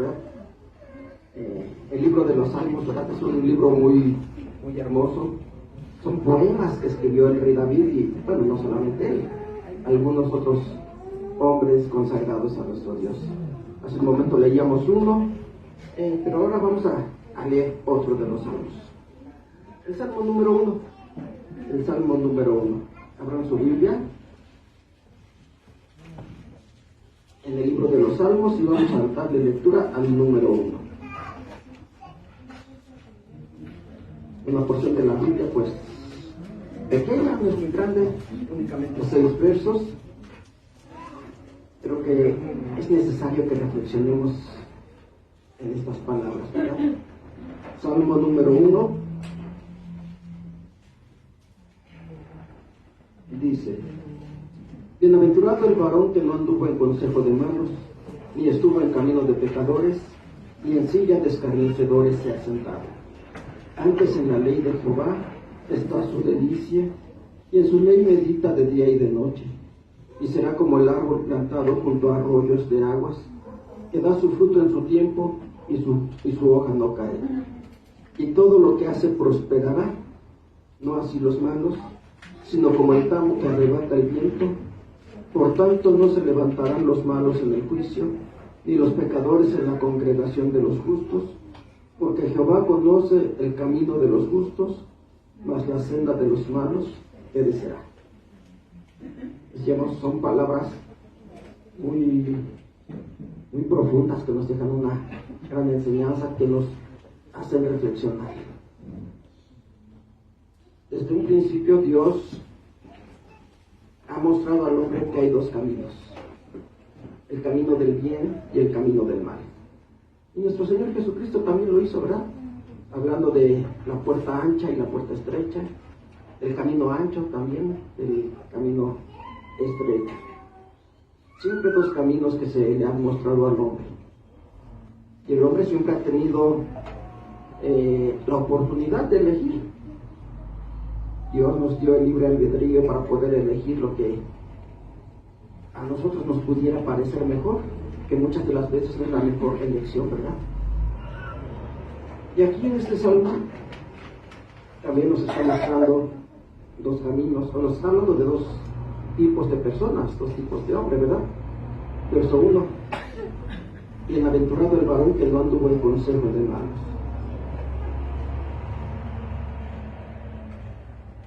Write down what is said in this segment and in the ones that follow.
¿verdad? El libro de los Salmos, ¿verdad? Es un libro muy, muy hermoso. Son poemas que escribió el rey David y, bueno, no solamente él, algunos otros hombres consagrados a nuestro Dios. Hace un momento leíamos uno, pero ahora vamos a leer otro de los salmos. El salmo número 1. El salmo número 1. Abran su Biblia en el libro de los salmos y vamos a darle lectura al número 1. Una porción de la Biblia, pues, pequeña, no es muy grande, únicamente 6 versos. Creo que es necesario que reflexionemos en estas palabras, ¿verdad? Salmo número 1 dice: Bienaventurado el varón que no anduvo en consejo de malos, ni estuvo en camino de pecadores, ni en silla de escarnecedores se ha sentado. Antes en la ley de Jehová está su delicia, y en su ley medita de día y de noche. Y será como el árbol plantado junto a arroyos de aguas, que da su fruto en su tiempo, y su hoja no cae. Y todo lo que hace prosperará, no así los malos, sino como el tamo que arrebata el viento. Por tanto no se levantarán los malos en el juicio, ni los pecadores en la congregación de los justos, porque Jehová conoce el camino de los justos, mas la senda de los malos perecerá. Decíamos, son palabras muy, muy profundas que nos dejan una gran enseñanza, que nos hacen reflexionar. Desde un principio Dios ha mostrado al hombre que hay 2 caminos: el camino del bien y el camino del mal. Y nuestro Señor Jesucristo también lo hizo, ¿verdad? Hablando de la puerta ancha y la puerta estrecha, el camino ancho también, el camino estrecho. Siempre 2 caminos que se le han mostrado al hombre. Y el hombre siempre ha tenido la oportunidad de elegir. Dios nos dio el libre albedrío para poder elegir lo que a nosotros nos pudiera parecer mejor, que muchas de las veces no es la mejor elección, ¿verdad? Y aquí en este salmo también nos está mostrando 2 caminos, o nos está hablando de 2 tipos de personas, 2 tipos de hombre, ¿verdad? Verso 1: Bienaventurado el varón que no anduvo en consejo de malos.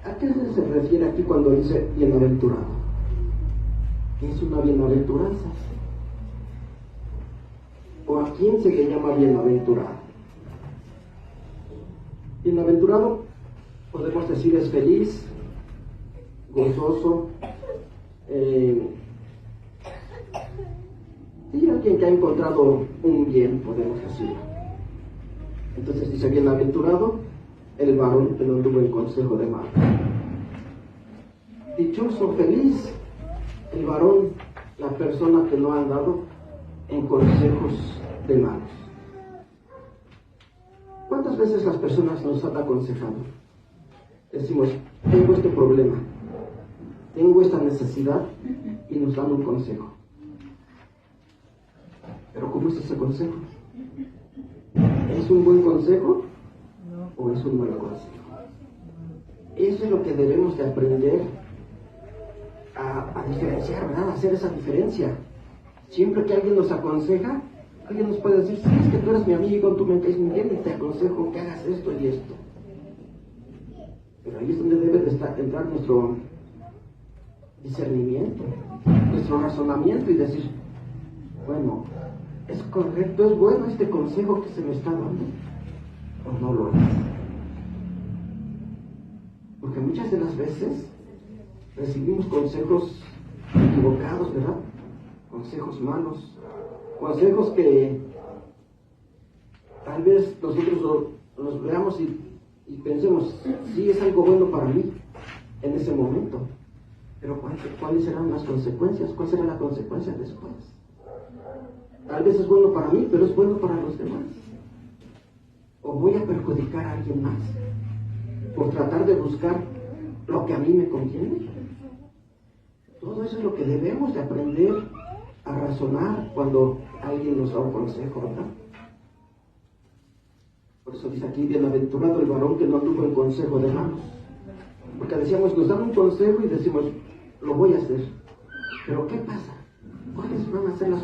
¿A qué se refiere aquí cuando dice bienaventurado? ¿Qué es una bienaventuranza? ¿O a quién se le llama bienaventurado? Bienaventurado, podemos decir, es feliz, gozoso, y alguien que ha encontrado un bien, podemos decirlo. Entonces dice: bienaventurado el varón que no anduvo en consejo de malos. Dichoso, feliz el varón, la persona que no ha andado en consejos de malos. ¿Cuántas veces las personas nos han aconsejado? Decimos: tengo este problema, tengo esta necesidad, y nos dan un consejo. Pero ¿cómo es ese consejo? ¿Es un buen consejo o es un mal consejo? Eso es lo que debemos de aprender a diferenciar, ¿verdad? A hacer esa diferencia. Siempre que alguien nos aconseja, alguien nos puede decir: sí, es que tú eres mi amigo, tú me caes muy bien y te aconsejo que hagas esto y esto. Pero ahí es donde debe de entrar nuestro discernimiento, nuestro razonamiento, y decir: bueno, ¿es correcto, es bueno este consejo que se me está dando, o no lo es? Porque muchas de las veces recibimos consejos equivocados, ¿verdad? Consejos malos, consejos que tal vez nosotros los veamos y pensemos: sí, es algo bueno para mí en ese momento, pero ¿cuáles serán las consecuencias? ¿Cuál será la consecuencia después? Tal vez es bueno para mí, pero es bueno para los demás. O voy a perjudicar a alguien más por tratar de buscar lo que a mí me conviene. Todo eso es lo que debemos de aprender a razonar cuando alguien nos da un consejo, ¿verdad? Por eso dice aquí, bienaventurado el varón que no anduvo en consejo de malos. Porque decíamos, nos dan un consejo y decimos, lo voy a hacer. Pero ¿qué pasa? ¿Cuáles van a ser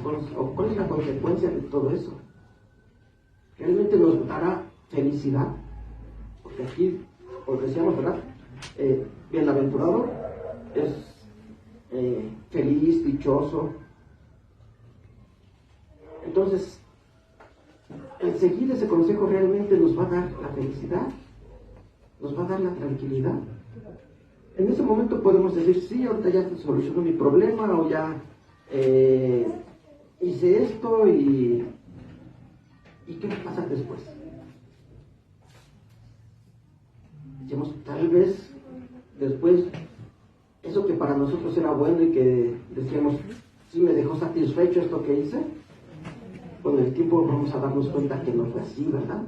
cuál es la consecuencia de todo eso? ¿Realmente nos dará felicidad? Porque aquí, como decíamos, ¿verdad? Bienaventurado es feliz, dichoso. Entonces, el seguir ese consejo realmente nos va a dar la felicidad, nos va a dar la tranquilidad. En ese momento podemos decir, sí, ahorita ya solucionó mi problema, o ya hice esto, y ¿qué va a pasar después? Decimos, tal vez después, eso que para nosotros era bueno y que decíamos, sí me dejó satisfecho esto que hice, con el tiempo vamos a darnos cuenta que no fue así, ¿verdad?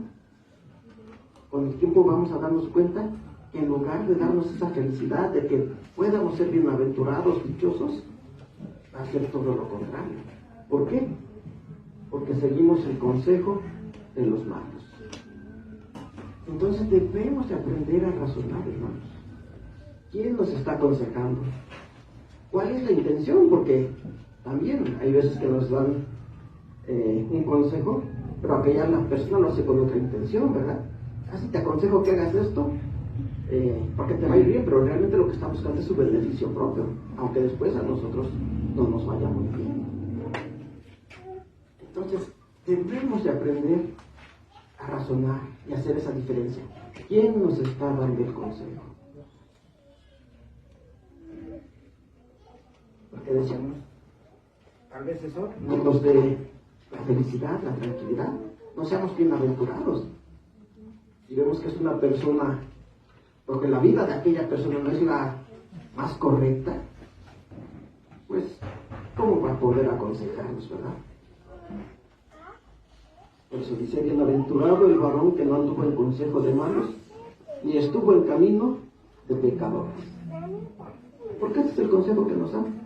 Con el tiempo vamos a darnos cuenta que en lugar de darnos esa felicidad de que podamos ser bienaventurados, dichosos, va a ser todo lo contrario. ¿Por qué? Porque seguimos el consejo de los malos. Entonces debemos de aprender a razonar, hermanos. ¿Quién nos está aconsejando? ¿Cuál es la intención? Porque también hay veces que nos dan un consejo, pero aquella la persona lo hace con otra intención, ¿verdad? Así te aconsejo que hagas esto, porque te va a ir bien, pero realmente lo que está buscando es su beneficio propio, aunque después a nosotros no nos vaya muy bien. Entonces, debemos de aprender a razonar y hacer esa diferencia. ¿Quién nos está dando el consejo? Porque decíamos, tal vez eso no nos dé la felicidad, la tranquilidad, no seamos bienaventurados. Si vemos que es una persona, porque la vida de aquella persona no es la más correcta, pues, ¿cómo va a poder aconsejarnos, verdad? Por eso dice, bienaventurado el varón que no anduvo en consejo de malos, ni estuvo en camino de pecadores. Porque ese es el consejo que nos dan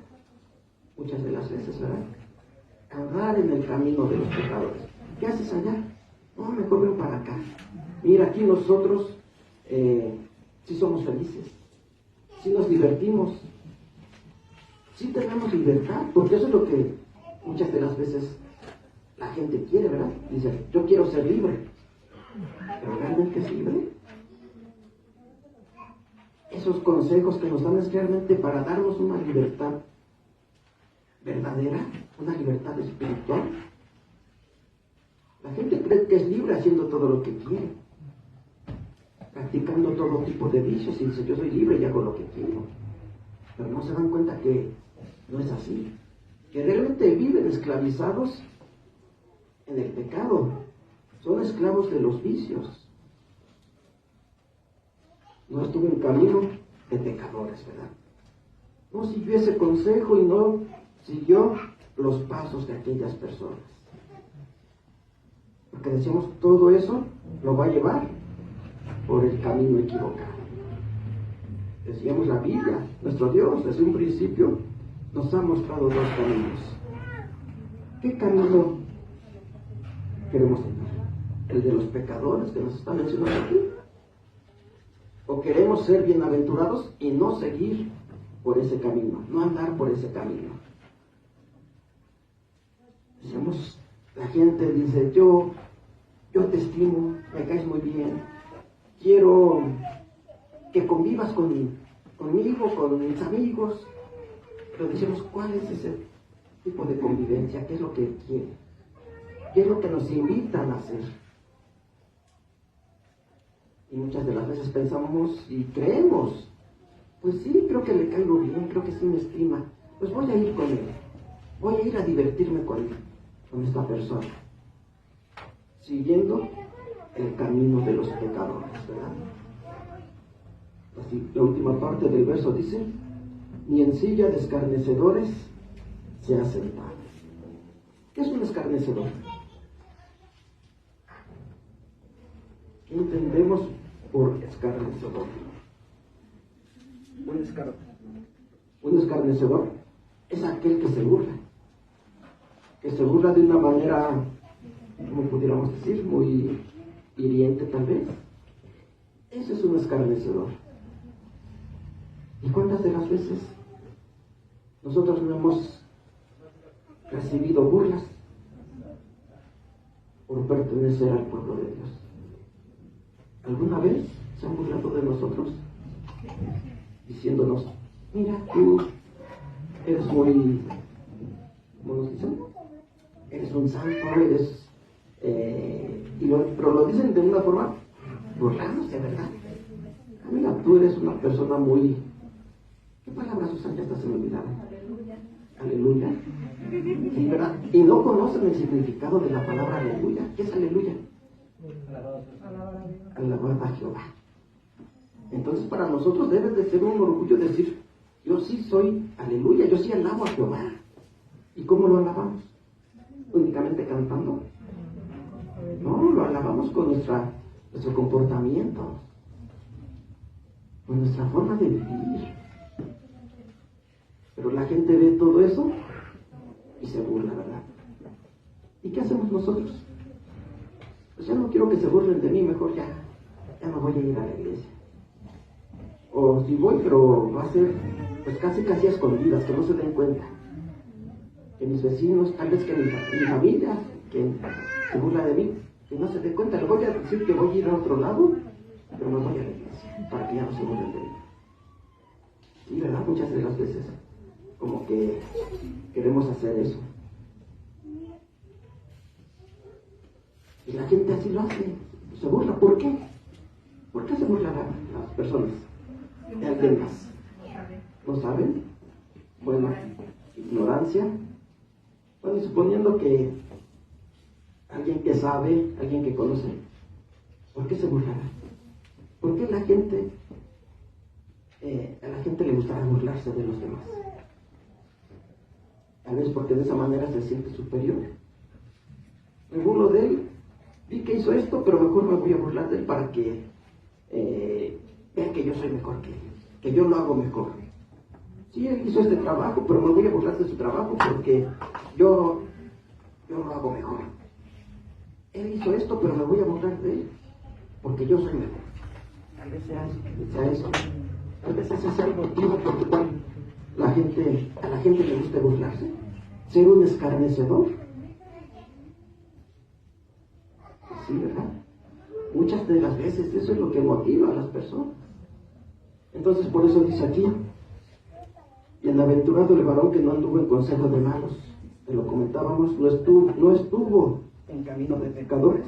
muchas de las veces, ¿verdad? Andar en el camino de los pecadores. ¿Qué haces allá? No, mejor ven para acá. Mira, aquí nosotros sí somos felices, sí nos divertimos, sí tenemos libertad, porque eso es lo que muchas de las veces la gente quiere, ¿verdad? Dice, yo quiero ser libre. ¿Pero realmente es libre? Esos consejos que nos dan es realmente para darnos una libertad verdadera, una libertad espiritual. La gente cree que es libre haciendo todo lo que quiere, practicando todo tipo de vicios, y dice, yo soy libre y hago lo que quiero. Pero no se dan cuenta que no es así, que realmente viven esclavizados en el pecado, son esclavos de los vicios. No estuvo en camino de pecadores, ¿verdad? No siguió ese consejo y no siguió los pasos de aquellas personas. Porque decimos, todo eso lo va a llevar por el camino equivocado. Decíamos, la Biblia, nuestro Dios, desde un principio, nos ha mostrado dos caminos. ¿Qué camino queremos seguir? ¿El de los pecadores que nos está mencionando aquí? ¿O queremos ser bienaventurados y no seguir por ese camino, no andar por ese camino? Decíamos, la gente dice, yo te estimo, me caes muy bien, quiero que convivas conmigo, con mis amigos. Pero decimos, ¿cuál es ese tipo de convivencia? ¿Qué es lo que quiere? ¿Qué es lo que nos invitan a hacer? Y muchas de las veces pensamos y creemos, pues sí, creo que le caigo bien, creo que sí me estima, pues voy a ir con él, voy a ir a divertirme con esta persona, siguiendo el camino de los pecadores, ¿verdad? Así, la última parte del verso dice, ni en silla de escarnecedores se ha sentado. ¿Qué es un escarnecedor? ¿Qué entendemos por escarnecedor? Un escarnecedor es aquel que se burla de una manera, como pudiéramos decir, muy hiriente tal vez. Ese es un escarnecedor. ¿Y cuántas de las veces nosotros no hemos recibido burlas por pertenecer al pueblo de Dios? ¿Alguna vez se han burlado de nosotros? Diciéndonos, mira, tú eres muy, ¿cómo nos dicen? Eres un santo, pero lo dicen de una forma burlándose, ¿verdad? Mira, tú eres una persona muy... ¿Qué palabras usan? Ya hasta se me olvidaron. Aleluya. Sí, ¿verdad? Y no conocen el significado de la palabra aleluya. ¿Qué es aleluya? Alabar a Jehová. Entonces para nosotros debe de ser un orgullo decir, yo sí soy aleluya, yo sí alabo a Jehová. ¿Y cómo lo alabamos? ¿Únicamente cantando? No, lo alabamos con nuestro comportamiento, con nuestra forma de vivir. Pero la gente ve todo eso y se burla, ¿verdad? ¿Y qué hacemos nosotros? Pues ya no quiero que se burlen de mí, mejor ya no voy a ir a la iglesia. O si voy, pero va a ser pues casi a escondidas, que no se den cuenta. Que mis vecinos, tal vez que mi familia, que se burla de mí, que no se den cuenta. Le voy a decir que voy a ir a otro lado, pero me voy a la iglesia, para que ya no se burlen de mí. Y verdad, muchas de las veces como que queremos hacer eso. Y la gente así lo hace, se burla. ¿Por qué? ¿Por qué se burlan las personas? De alguien más. ¿No saben? Bueno, ignorancia. Bueno, y suponiendo que alguien que sabe, alguien que conoce, ¿por qué se burlará? ¿Por qué a la gente le gustará burlarse de los demás? Tal vez porque de esa manera se siente superior. Me burlo de él, vi que hizo esto, pero mejor me voy a burlar de él para que vean que yo soy mejor que él, que yo lo hago mejor. Sí, él hizo este trabajo, pero me voy a burlar de su trabajo porque yo lo hago mejor. Él hizo esto, pero me voy a burlar de él porque yo soy mejor. Tal vez sea eso. Tal vez ese sea el motivo por el cual a la gente le gusta burlarse. Ser un escarnecedor. Sí, ¿verdad? Muchas de las veces eso es lo que motiva a las personas. Entonces por eso dice aquí, bienaventurado el varón que no anduvo en consejo de malos. Te lo comentábamos, no estuvo en camino de pecadores,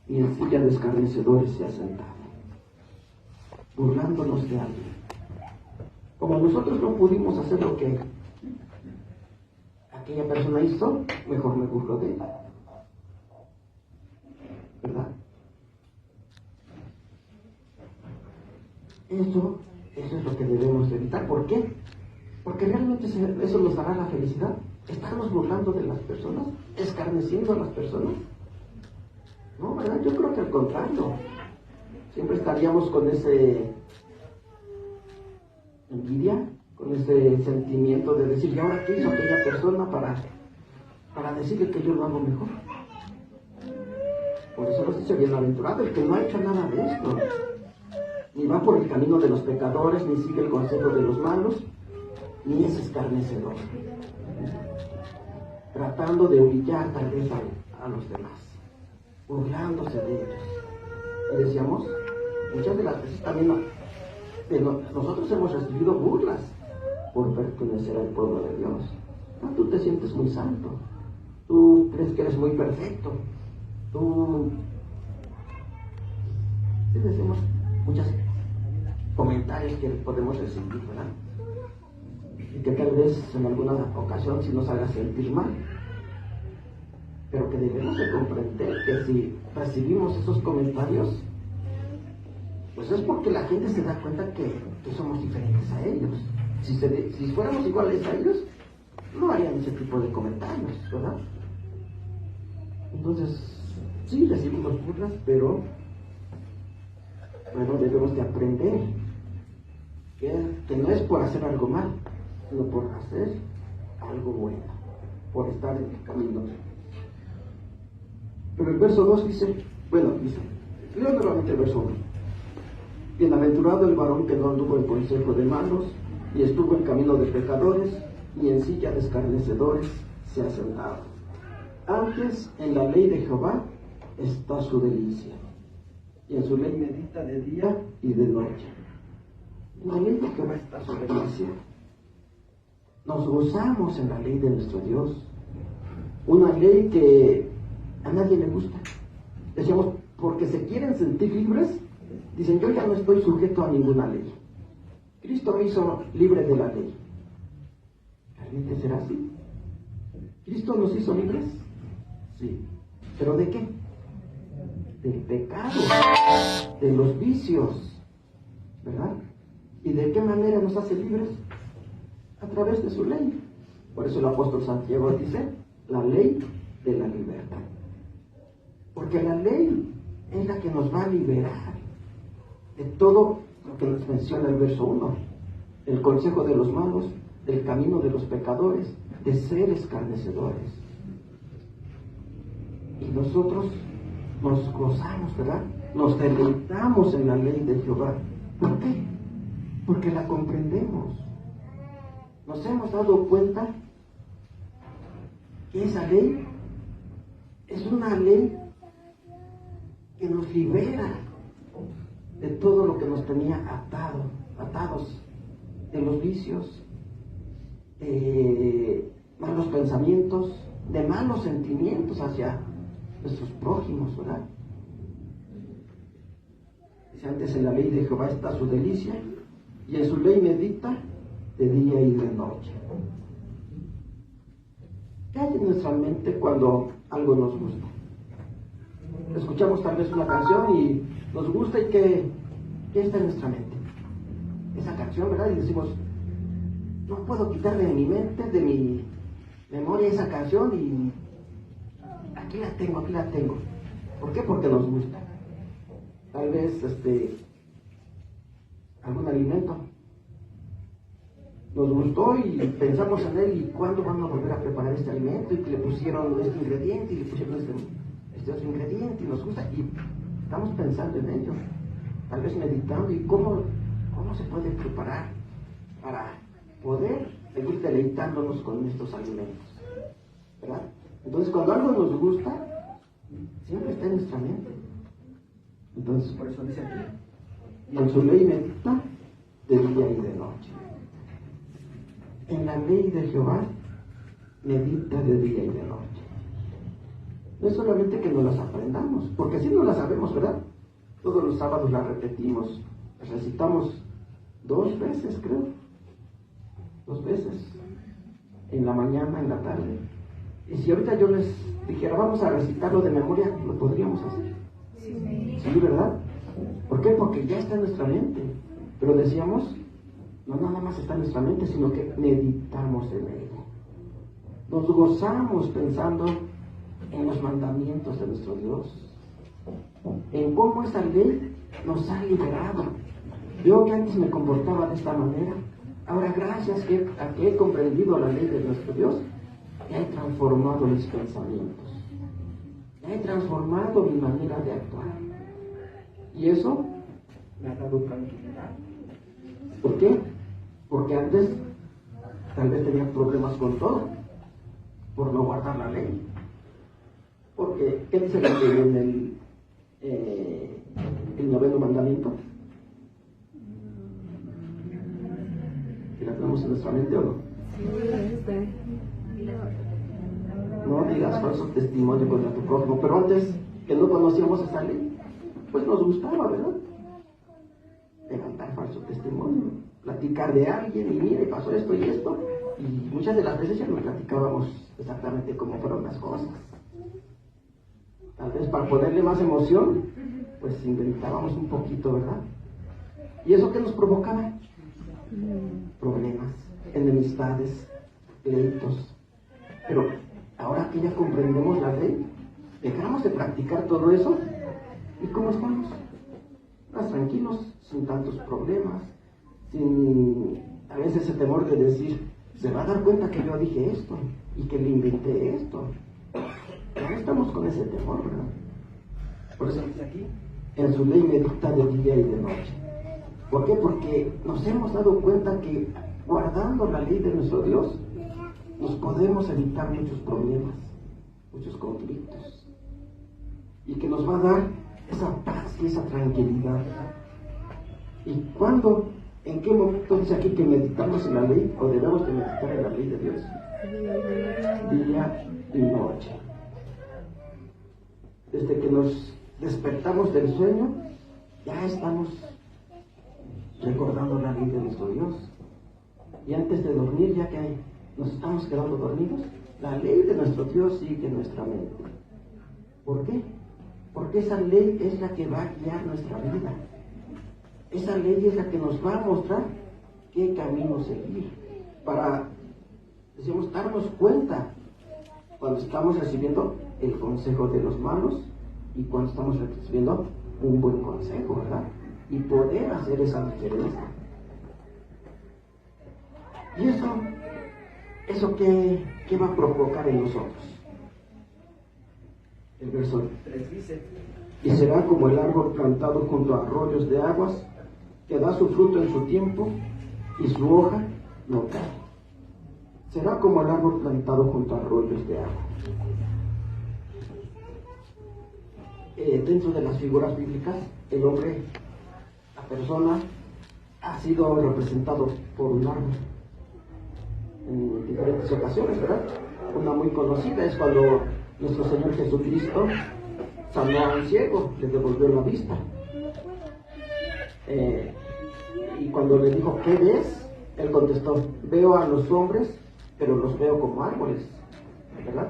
ni en silla de escarnecedores se ha sentado, burlándonos de alguien. Como nosotros no pudimos hacer lo que aquella persona hizo, mejor me burlo de él. ¿Verdad? Eso es lo que debemos evitar. ¿Por qué? Porque realmente eso nos dará la felicidad. ¿Estarnos burlando de las personas? ¿Escarneciendo a las personas? No, ¿verdad? Yo creo que al contrario. Siempre estaríamos con ese envidia, con ese sentimiento de decir, ¿y ahora qué hizo aquella persona para decirle que yo lo hago mejor? Por eso nos dice bienaventurado el que no ha hecho nada de esto, ni va por el camino de los pecadores, ni sigue el consejo de los malos, ni es escarnecedor, tratando de humillar tal vez a los demás, burlándose de ellos. Y decíamos, muchas de las veces también nosotros hemos recibido burlas por pertenecer al pueblo de Dios. No, tú te sientes muy santo, tú crees que eres muy perfecto, sí decimos muchos comentarios que podemos recibir, ¿verdad? Y que tal vez en alguna ocasión sí nos haga sentir mal, pero que debemos de comprender que si recibimos esos comentarios, pues es porque la gente se da cuenta que somos diferentes a ellos. Si fuéramos iguales a ellos, no harían ese tipo de comentarios, ¿verdad? Entonces, sí recibimos burlas, pero bueno, debemos de aprender que no es por hacer algo mal, sino por hacer algo bueno, por estar en el camino. Pero el verso 2 dice, Leo nuevamente el verso 1. Bienaventurado el varón que no anduvo en consejo de malos, ni estuvo en camino de pecadores, ni en silla de escarnecedores se ha sentado. Antes en la ley de Jehová está su delicia, y en su ley medita de día y de noche. En la ley de Jehová está su delicia. Nos gozamos en la ley de nuestro Dios. Una ley que a nadie le gusta. Decíamos, porque se quieren sentir libres, dicen, yo ya no estoy sujeto a ninguna ley. Cristo me hizo libre de la ley. ¿Realmente será así? ¿Cristo nos hizo libres? Sí. ¿Pero de qué? Del pecado, de los vicios, ¿verdad? ¿Y de qué manera nos hace libres? A través de su ley. Por eso el apóstol Santiago dice, la ley de la libertad. Porque la ley es la que nos va a liberar de todo lo que nos menciona el verso 1. El consejo de los malos, del camino de los pecadores, de ser escarnecedores. Y nosotros nos gozamos, ¿verdad? Nos deleitamos en la ley de Jehová. ¿Por qué? Porque la comprendemos. Nos hemos dado cuenta que esa ley es una ley que nos libera de todo lo que nos tenía atados de los vicios, de malos pensamientos, de malos sentimientos hacia nuestros prójimos, ¿verdad? Dice antes, en la ley de Jehová está su delicia, y en su ley medita de día y de noche. ¿Qué hay en nuestra mente cuando algo nos gusta? Escuchamos tal vez una canción y nos gusta, y ¿qué está en nuestra mente? Esa canción, ¿verdad? Y decimos, no puedo quitarle de mi mente, de mi memoria esa canción, y aquí la tengo. ¿Por qué? Porque nos gusta. Tal vez algún alimento nos gustó y pensamos en él, y cuándo van a volver a preparar este alimento, y que le pusieron este ingrediente y le pusieron este otro ingrediente, y nos gusta, y estamos pensando en ello, tal vez meditando, y cómo se puede preparar para poder seguir deleitándonos con estos alimentos, ¿verdad? Entonces, cuando algo nos gusta, siempre está en nuestra mente. Entonces, por eso dice aquí, y en su ley medita de día y de noche. En la ley de Jehová medita de día y de noche. No es solamente que nos las aprendamos, porque si no las sabemos, ¿verdad? Todos los sábados las repetimos, las recitamos 2 veces, creo. 2 veces. En la mañana, en la tarde. Y si ahorita yo les dijera, vamos a recitarlo de memoria, lo podríamos hacer. Sí, ¿verdad? ¿Por qué? Porque ya está en nuestra mente. Pero decíamos, no nada más está en nuestra mente, sino que meditamos en ella. Nos gozamos pensando en los mandamientos de nuestro Dios, en cómo esa ley nos ha liberado. Yo que antes me comportaba de esta manera, ahora gracias a que he comprendido la ley de nuestro Dios, he transformado mis pensamientos, he transformado mi manera de actuar, y eso me ha dado tranquilidad. ¿Por qué? Porque antes tal vez tenía problemas con todo por no guardar la ley. Porque, ¿qué dice la ley en el 9º mandamiento? ¿Que la tenemos en nuestra mente o no? No digas falso testimonio contra tu prójimo. Pero antes, que no conocíamos esa ley, pues nos gustaba, ¿verdad? Levantar falso testimonio, platicar de alguien, y mire, pasó esto y esto, y muchas de las veces ya no platicábamos exactamente cómo fueron las cosas. Tal vez para ponerle más emoción, pues inventábamos un poquito, ¿verdad? ¿Y eso qué nos provocaba? Problemas, enemistades, pleitos. Pero ahora que ya comprendemos la ley, dejamos de practicar todo eso, ¿y cómo estamos? Más tranquilos, sin tantos problemas, sin a veces ese temor de decir, se va a dar cuenta que yo dije esto y que le inventé esto. No estamos con ese temor, ¿verdad? Por eso dice aquí, en su ley medita de día y de noche. ¿Por qué? Porque nos hemos dado cuenta que guardando la ley de nuestro Dios, nos podemos evitar muchos problemas, muchos conflictos, y que nos va a dar esa paz y esa tranquilidad. ¿Y cuándo, en qué momento dice aquí que meditamos en la ley, o debemos de meditar en la ley de Dios? Día y noche. Desde que nos despertamos del sueño, ya estamos recordando la ley de nuestro Dios. Y antes de dormir, ya que nos estamos quedando dormidos, la ley de nuestro Dios sigue en nuestra mente. ¿Por qué? Porque esa ley es la que va a guiar nuestra vida. Esa ley es la que nos va a mostrar qué camino seguir, para, decimos, darnos cuenta cuando estamos recibiendo el consejo de los malos y cuando estamos recibiendo un buen consejo, ¿verdad? Y poder hacer esa diferencia. ¿Y eso qué va a provocar en nosotros? El verso 3 dice: y será como el árbol plantado junto a arroyos de aguas, que da su fruto en su tiempo y su hoja no cae. Será como el árbol plantado junto a arroyos de agua. Dentro de las figuras bíblicas, el hombre, la persona, ha sido representado por un árbol en diferentes ocasiones, ¿verdad? Una muy conocida es cuando nuestro Señor Jesucristo sanó a un ciego, le devolvió la vista. Y cuando le dijo, ¿qué ves? Él contestó, veo a los hombres, pero los veo como árboles, ¿verdad?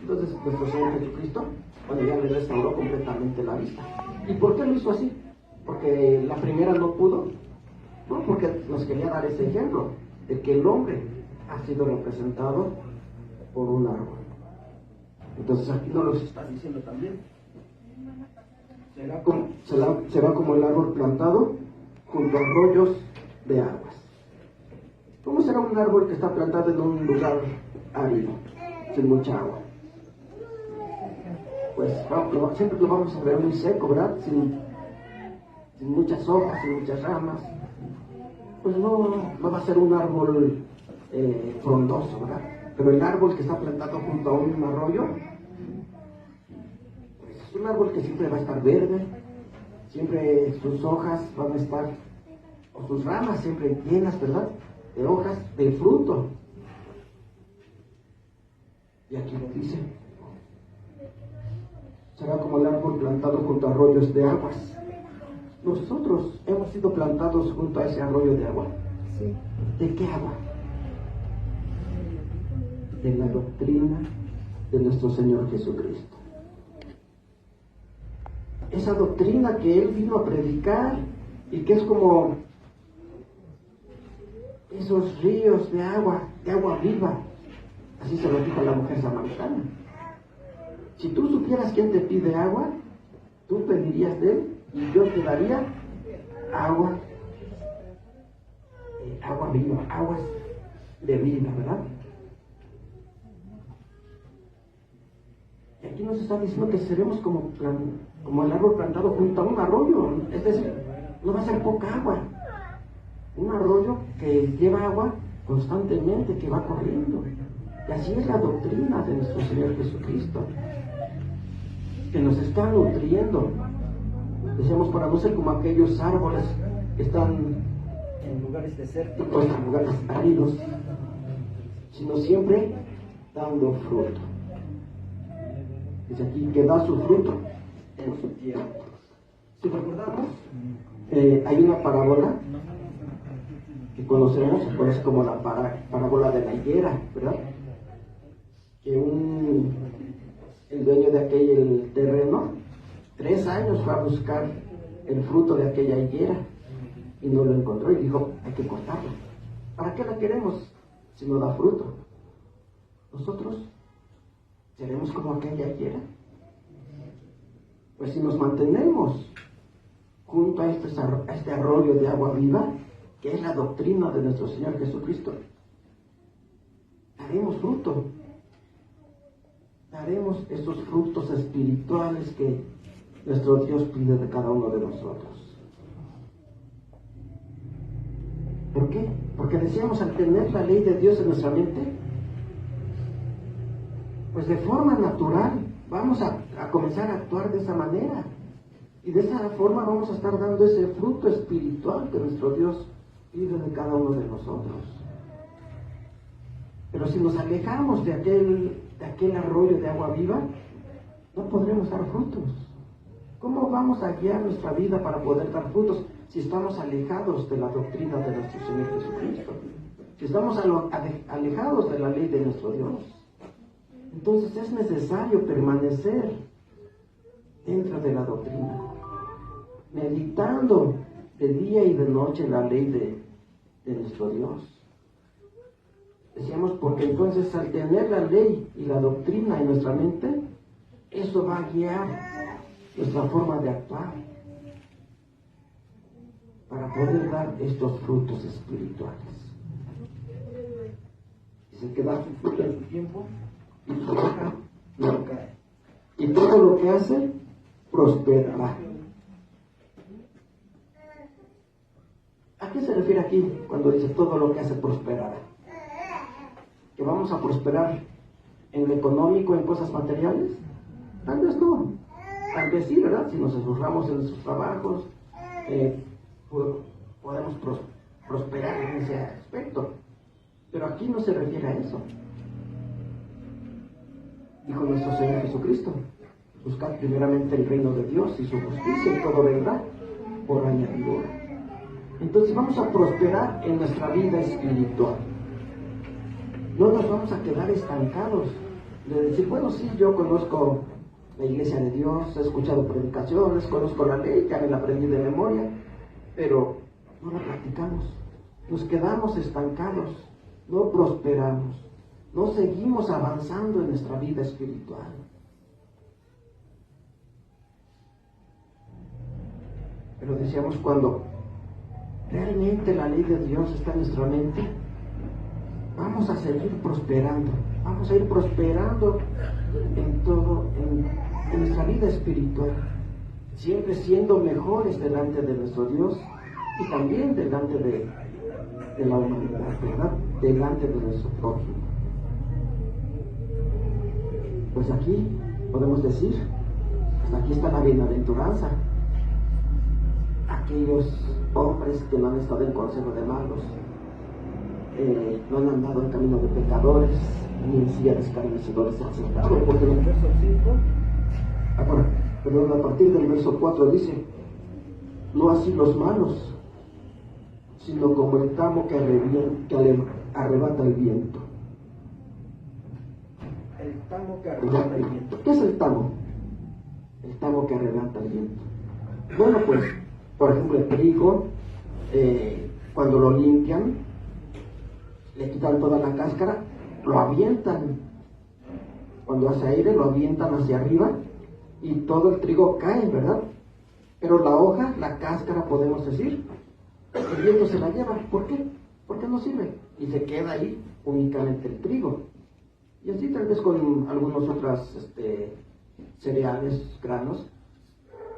Entonces nuestro Señor Jesucristo, cuando ya le restauró completamente la vista. ¿Y por qué lo hizo así? Porque la primera no pudo. No, porque nos quería dar ese ejemplo de que el hombre ha sido representado por un árbol. Entonces aquí nos lo está diciendo también. Será como el árbol plantado junto a arroyos de aguas. ¿Cómo será un árbol que está plantado en un lugar árido, sin mucha agua? Pues siempre lo vamos a ver muy seco, ¿verdad? Sin muchas hojas, sin muchas ramas. Pues no va a ser un árbol frondoso, ¿verdad? Pero el árbol que está plantado junto a un arroyo, pues es un árbol que siempre va a estar verde, siempre sus hojas van a estar, o sus ramas siempre llenas, ¿verdad?, de hojas, de fruto. Y aquí lo dice, será como el árbol plantado junto a arroyos de aguas. Nosotros hemos sido plantados junto a ese arroyo de agua. Sí. ¿De qué agua? De la doctrina de nuestro Señor Jesucristo. Esa doctrina que Él vino a predicar y que es como esos ríos de agua viva. Así se lo dijo a la mujer samaritana. Si tú supieras quién te pide agua, tú pedirías de Él y yo te daría agua viva, aguas de vida, ¿verdad? Y aquí nos está diciendo que seremos como el árbol plantado junto a un arroyo, es decir, no va a ser poca agua, un arroyo que lleva agua constantemente, que va corriendo. Y así es la doctrina de nuestro Señor Jesucristo, que nos está nutriendo. Decíamos, para no ser como aquellos árboles que están en lugares desérticos, en lugares áridos, sino siempre dando fruto. Dice aquí que da su fruto en su tiempo. Si recordamos, hay una parábola que conocemos, se conoce como la parábola de la higuera, ¿verdad? Que el dueño de aquel terreno 3 años fue a buscar el fruto de aquella higuera y no lo encontró y dijo, hay que cortarla. ¿Para qué la queremos si no da fruto? Nosotros seremos como aquella higuera. Pues si nos mantenemos junto a este arroyo de agua viva, que es la doctrina de nuestro Señor Jesucristo, daremos fruto. Daremos esos frutos espirituales que nuestro Dios pide de cada uno de nosotros. ¿Por qué? Porque decíamos, al tener la ley de Dios en nuestra mente, pues de forma natural vamos a comenzar a actuar de esa manera. Y de esa forma vamos a estar dando ese fruto espiritual que nuestro Dios pide de cada uno de nosotros. Pero si nos alejamos de aquel arroyo de agua viva, no podremos dar frutos. ¿Cómo vamos a guiar nuestra vida para poder dar frutos si estamos alejados de la doctrina de nuestro Señor Jesucristo? Si estamos alejados de la ley de nuestro Dios. Entonces es necesario permanecer dentro de la doctrina, meditando de día y de noche la ley de nuestro Dios. Decíamos, porque entonces al tener la ley y la doctrina en nuestra mente, eso va a guiar nuestra forma de actuar para poder dar estos frutos espirituales. Dice que da su fruto en su tiempo y su hoja no cae. Y todo lo que hace prosperará. ¿A qué se refiere aquí cuando dice todo lo que hace prosperará? ¿Que vamos a prosperar en lo económico, en cosas materiales? Tal vez no. Tal vez sí, ¿verdad? Si nos esforzamos en nuestros trabajos, podemos prosperar en ese aspecto. Pero aquí no se refiere a eso. Dijo nuestro Señor Jesucristo: buscad primeramente el reino de Dios y su justicia, y todo vendrá por añadidura. Entonces vamos a prosperar en nuestra vida espiritual. No nos vamos a quedar estancados de decir, bueno, sí, yo conozco la iglesia de Dios, he escuchado predicaciones, conozco la ley, ya me la aprendí de memoria, pero no la practicamos. Nos quedamos estancados, no prosperamos, no seguimos avanzando en nuestra vida espiritual. Pero decíamos, cuando realmente la ley de Dios está en nuestra mente, vamos a seguir prosperando, vamos a ir prosperando en todo, en nuestra vida espiritual, siempre siendo mejores delante de nuestro Dios y también delante de la humanidad, ¿verdad? Delante de nuestro prójimo. Pues aquí podemos decir, pues aquí está la bienaventuranza. Aquellos hombres que no han estado en consejo de malos, no han andado en camino de pecadores, ni en silla de escarnecedores se han sentado, porque en el verso 5, a partir del verso 4 dice, no así los malos, sino como el tamo que arrebata el viento. El tamo que arrebata el viento. ¿Qué es el tamo? El tamo que arrebata el viento. Bueno, pues, por ejemplo, el trigo, cuando lo limpian, le quitan toda la cáscara, lo avientan. Cuando hace aire, lo avientan hacia arriba y todo el trigo cae, ¿verdad? Pero la hoja, la cáscara, podemos decir, el viento se la lleva. ¿Por qué? Porque no sirve. Y se queda ahí únicamente el trigo. Y así tal vez con algunos otros cereales, granos,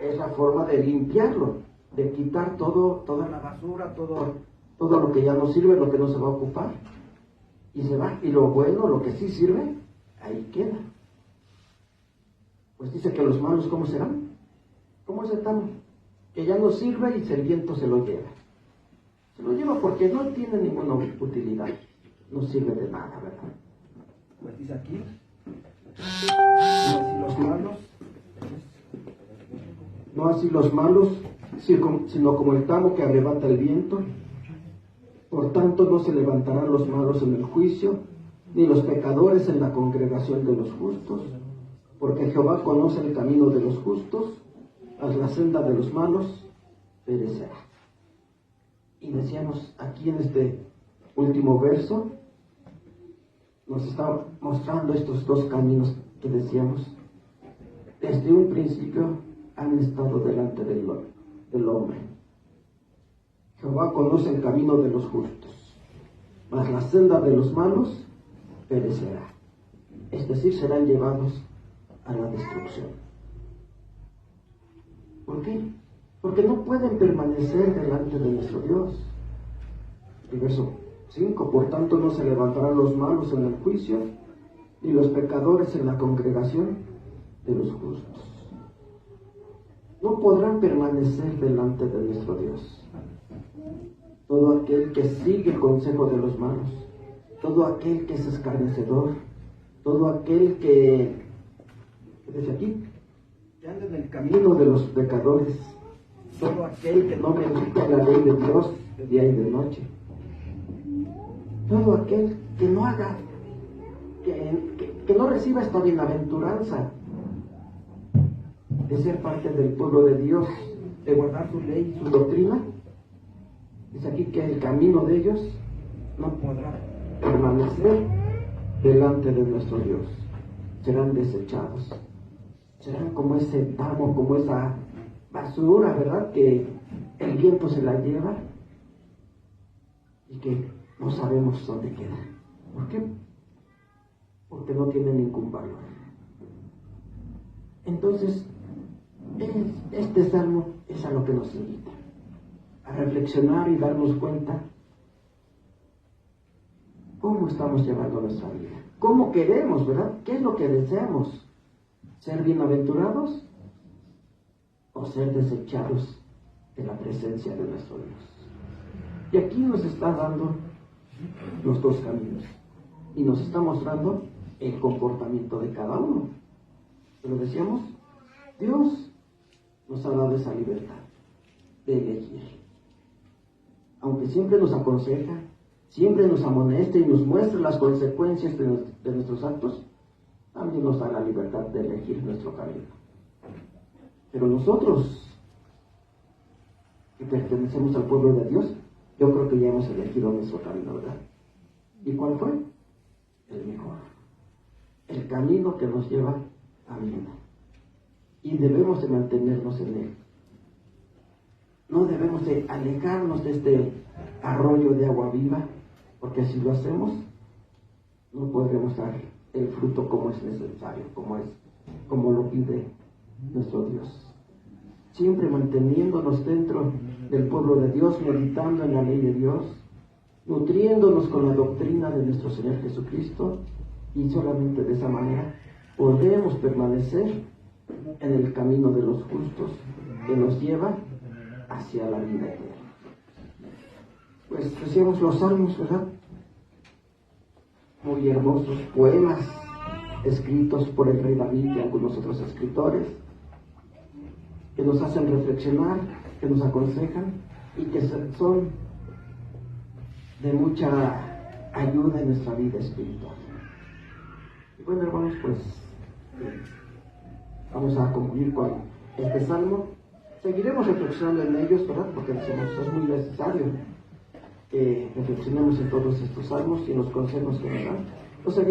es la forma de limpiarlo, de quitar toda la basura, todo lo que ya no sirve, lo que no se va a ocupar, y se va. Y lo bueno, lo que sí sirve, ahí queda. Pues dice que los malos, ¿cómo serán? ¿Cómo es el tamo? Que ya no sirve y el viento se lo lleva. Se lo lleva porque no tiene ninguna utilidad. No sirve de nada, ¿verdad? Pues dice aquí, no así los malos, sino como el tamo que arrebata el viento. Por tanto, no se levantarán los malos en el juicio, ni los pecadores en la congregación de los justos, porque Jehová conoce el camino de los justos, mas la senda de los malos perecerá. Y decíamos aquí en este último verso, nos está mostrando estos dos caminos que decíamos. Desde un principio han estado delante del hombre. Jehová conoce el camino de los justos, mas la senda de los malos perecerá. Es decir, serán llevados a la destrucción. ¿Por qué? Porque no pueden permanecer delante de nuestro Dios. El verso 5, por tanto no se levantarán los malos en el juicio, ni los pecadores en la congregación de los justos. No podrán permanecer delante de nuestro Dios. Todo aquel que sigue el consejo de los malos, todo aquel que es escarnecedor, todo aquel que desde aquí, que anda en el camino de los pecadores, todo aquel que no medita la ley de Dios de día y de noche, todo aquel que no haga, que no reciba esta bienaventuranza de ser parte del pueblo de Dios, de guardar su ley, su doctrina, dice aquí que el camino de ellos no podrá permanecer delante de nuestro Dios. Serán desechados, serán como ese tamo, como esa basura, ¿verdad?, que el viento se la lleva y que no sabemos dónde queda. ¿Por qué? Porque no tiene ningún valor. Entonces, este salmo es a lo que nos invita, a reflexionar y darnos cuenta cómo estamos llevando nuestra vida, cómo queremos, ¿verdad? ¿Qué es lo que deseamos? ¿Ser bienaventurados o ser desechados de la presencia de nuestro Dios? Y aquí nos está dando los dos caminos y nos está mostrando el comportamiento de cada uno. Pero decíamos, Dios nos ha dado esa libertad de elegir. Aunque siempre nos aconseja, siempre nos amonesta y nos muestra las consecuencias de nuestros actos, también nos da la libertad de elegir nuestro camino. Pero nosotros, que pertenecemos al pueblo de Dios, yo creo que ya hemos elegido nuestro camino, ¿verdad? ¿Y cuál fue? El mejor. El camino que nos lleva a vida. Y debemos de mantenernos en él. No debemos de alejarnos de este arroyo de agua viva, porque si lo hacemos, no podremos dar el fruto como es necesario, como lo pide nuestro Dios. Siempre manteniéndonos dentro del pueblo de Dios, meditando en la ley de Dios, nutriéndonos con la doctrina de nuestro Señor Jesucristo, y solamente de esa manera podemos permanecer en el camino de los justos que nos lleva hacia la vida eterna. Pues decíamos los salmos, ¿verdad? Muy hermosos poemas escritos por el rey David y algunos otros escritores, que nos hacen reflexionar, que nos aconsejan y que son de mucha ayuda en nuestra vida espiritual. Y bueno, hermanos, pues vamos a concluir con este salmo. Seguiremos reflexionando en ellos, ¿verdad? Porque decimos, es muy necesario que reflexionemos en todos estos salmos y en los consejos que nos dan.